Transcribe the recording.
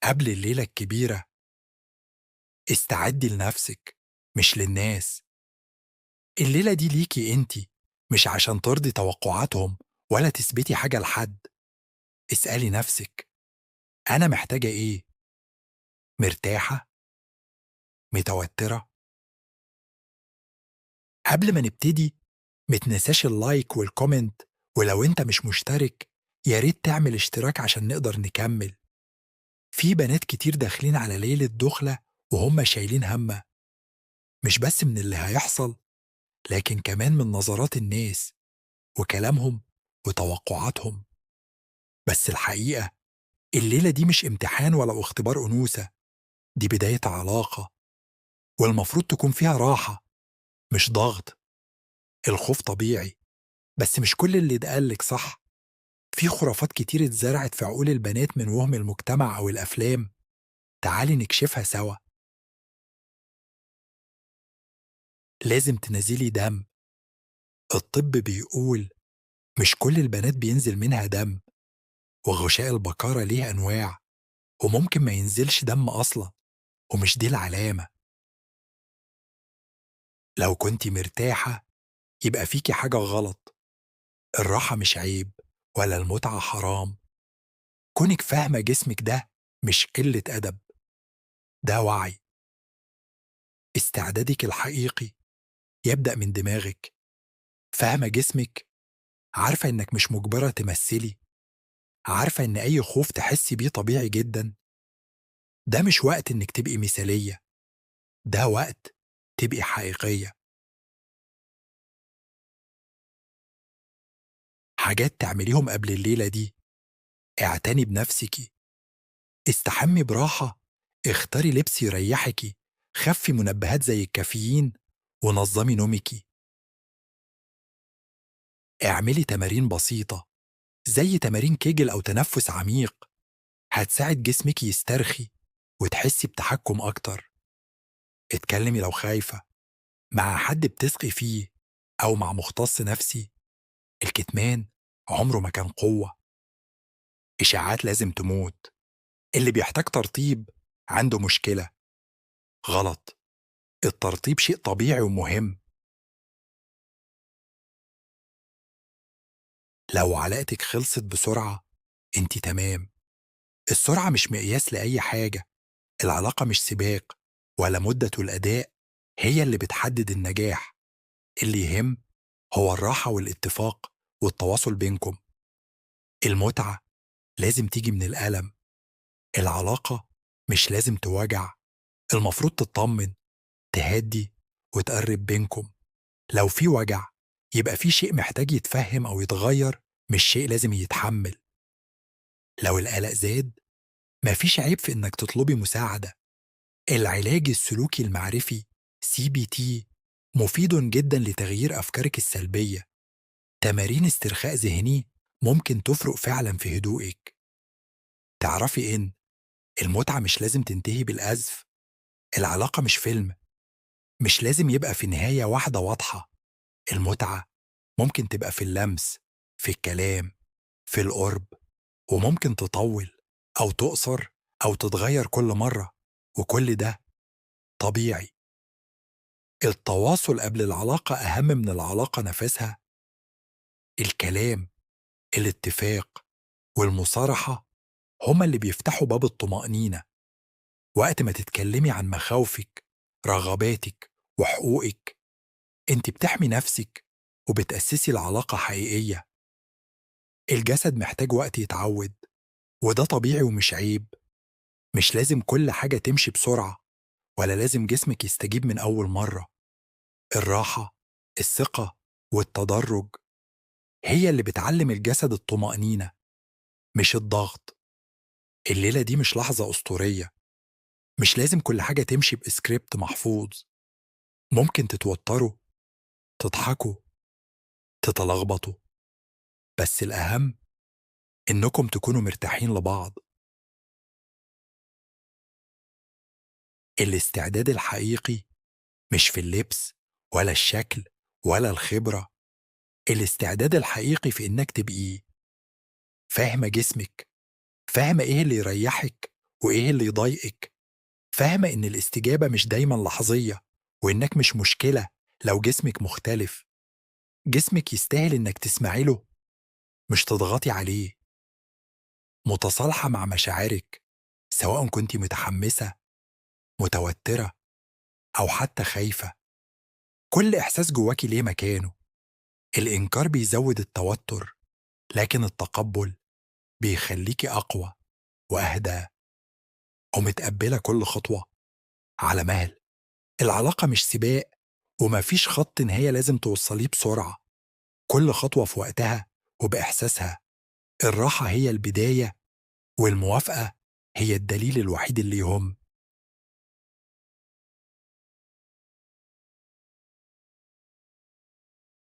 قبل الليلة الكبيرة استعدي لنفسك مش للناس. الليلة دي ليكي انتي، مش عشان ترضي توقعاتهم ولا تثبتي حاجة لحد. اسألي نفسك، أنا محتاجة إيه؟ مرتاحة؟ متوترة؟ قبل ما نبتدي متنساش اللايك والكومنت، ولو انت مش مشترك ياريت تعمل اشتراك عشان نقدر نكمل. في بنات كتير داخلين على ليلة دخلة وهم شايلين همة، مش بس من اللي هيحصل لكن كمان من نظرات الناس وكلامهم وتوقعاتهم. بس الحقيقة الليلة دي مش امتحان ولا اختبار أنوثة، دي بداية علاقة، والمفروض تكون فيها راحة مش ضغط. الخوف طبيعي، بس مش كل اللي اتقالك صح. في خرافات كتير اتزرعت في عقول البنات من وهم المجتمع أو الأفلام، تعالي نكشفها سوا. لازم تنزلي دم. الطب بيقول مش كل البنات بينزل منها دم، وغشاء البكارة ليه أنواع، وممكن ما ينزلش دم أصلا، ومش دي العلامة. لو كنتِ مرتاحة يبقى فيكِ حاجة غلط، الراحة مش عيب ولا المتعة حرام، كونِك فاهمة جسمِك ده مش قلة أدب، ده وعي. استعدادِك الحقيقي يبدأ من دماغِك، فاهمة جسمِك، عارفة إنِك مش مجبرة تمثّلي، عارفة إن أي خوف تحسّي بيه طبيعي جدًا. ده مش وقت إنِك تبقي مثالية، ده وقت تبقي حقيقية. حاجات تعمليهم قبل الليلة دي: اعتني بنفسِك، استحمي براحة، اختاري لبس يريحك، خفي منبهات زي الكافيين، ونظمي نومك. اعملي تمارين بسيطة زي تمارين كيجل أو تنفس عميق، هتساعد جسمك يسترخي وتحسي بتحكم أكتر. اتكلمي لو خايفة مع حد بتثقي فيه أو مع مختص نفسي، الكتمان عمره ما كان قوة. إشاعات لازم تموت، اللي بيحتاج ترطيب عنده مشكلة. غلط، الترطيب شيء طبيعي ومهم. لو علاقتك خلصت بسرعة انت تمام، السرعة مش مقياس لأي حاجة، العلاقة مش سباق، ولا مدة الأداء هي اللي بتحدد النجاح. اللي يهم هو الراحة والاتفاق والتواصل بينكم. المتعة لازم تيجي من الألم، العلاقة مش لازم توجع، المفروض تطمن، تهدي وتقرب بينكم. لو في وجع يبقى في شيء محتاج يتفهم أو يتغير، مش شيء لازم يتحمل. لو القلق زاد مفيش عيب في إنك تطلبي مساعدة. العلاج السلوكي المعرفي CBT مفيد جدا لتغيير أفكارك السلبية. تمارين استرخاء ذهني ممكن تفرق فعلا في هدوئك. تعرفي إن المتعة مش لازم تنتهي بالأزف، العلاقة مش فيلم، مش لازم يبقى في نهاية واحدة واضحة. المتعة ممكن تبقى في اللمس، في الكلام، في القرب، وممكن تطول أو تقصر أو تتغير كل مرة، وكل ده طبيعي. التواصل قبل العلاقة أهم من العلاقة نفسها. الكلام، الاتفاق، والمصارحة هما اللي بيفتحوا باب الطمأنينة. وقت ما تتكلمي عن مخاوفك، رغباتك، وحقوقك، انت بتحمي نفسك وبتأسسي العلاقة حقيقية. الجسد محتاج وقت يتعود، وده طبيعي ومش عيب. مش لازم كل حاجة تمشي بسرعة، ولا لازم جسمك يستجيب من أول مرة. الراحة، الثقة، والتدرج هي اللي بتعلم الجسد الطمأنينة مش الضغط. الليلة دي مش لحظة أسطورية، مش لازم كل حاجة تمشي بإسكريبت محفوظ. ممكن تتوتروا، تضحكوا، تتلخبطوا، بس الأهم إنكم تكونوا مرتاحين لبعض. الاستعداد الحقيقي مش في اللبس ولا الشكل ولا الخبرة، الاستعداد الحقيقي في إنك تبقي فاهمة جسمك، فاهمة إيه اللي يريحك وإيه اللي يضايقِك، فاهمة إن الاستجابة مش دايمًا لحظية، وإنك مش مشكلة لو جسمِك مختلف. جسمِك يستاهل إنك تسمعي له مش تضغطي عليه. متصالحة مع مشاعرِك سواء كنتِ متحمسة، متوترة، أو حتى خايفة. كل إحساس جواكِ ليه مكانه. الإنكار بيزود التوتر، لكن التقبل بيخليكِ أقوى وأهدى ومتقبلة كل خطوة على مهل. العلاقة مش سباق، ومفيش خط نهاية لازم توصليه بسرعة. كل خطوة في وقتها وبإحساسها. الراحة هي البداية، والموافقة هي الدليل الوحيد اللي يهم.